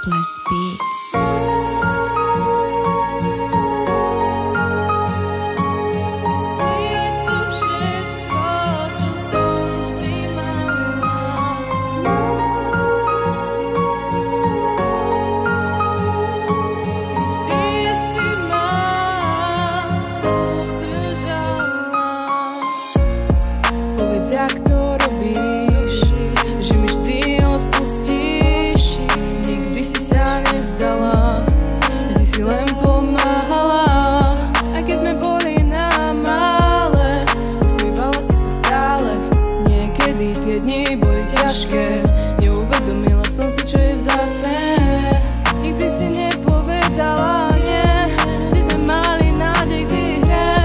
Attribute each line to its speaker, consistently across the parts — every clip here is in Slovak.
Speaker 1: Plus Beats.
Speaker 2: Jak to robíš, že mi vždy odpustíš. Nikdy si sa nevzdala, vždy si len pomáhala. Aj keď sme boli na mále, usmievala si sa stále. Niekedy tie dni boli ťažké, neuvedomila som si, čo je vzácne. Nikdy si nepovedala nie, vždy sme mali nádej k výhre.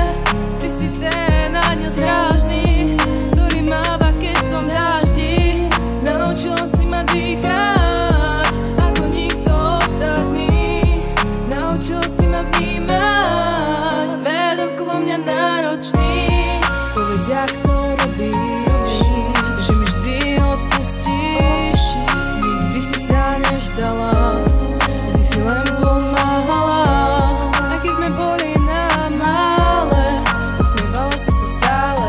Speaker 2: Ty si ten aniel strážny, naučila si ma dýchať ako nikto ostatný. Naučila si ma vnímať svet okolo mňa náročný. Povedz, jak to robíš, že mi vždy odpustíš. Nikdy si sa nevzdala, vždy si len pomáhala. Aj keď sme boli na mále, usmievala si sa stále.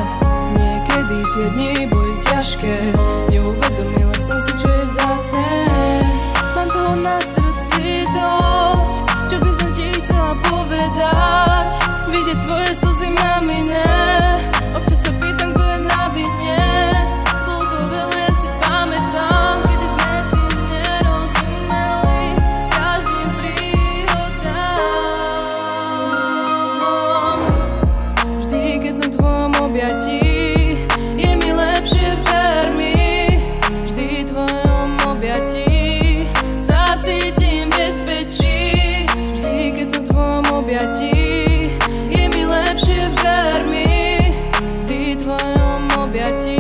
Speaker 2: Niekedy tie dni boli ťažké, neuvedomila som si, čo je vzácne. Mám toho na srdci dosť, čo by som ti chcela povedať. Vidieť tvoje slzy, mamine, občas sa pýtam, kto je na vine. Bolo to veľa, ja si pamätám, kedy sme si nerozumeli každým príhodám. Vždy, keď som v tvojom objatí, je mi lepšie, ver mi. Vždy v tvojom objatí sa cítim bezpečí. Vždy, keď som v tvojom objatí, je mi lepšie, ver mi. Vždy v tvojom objatí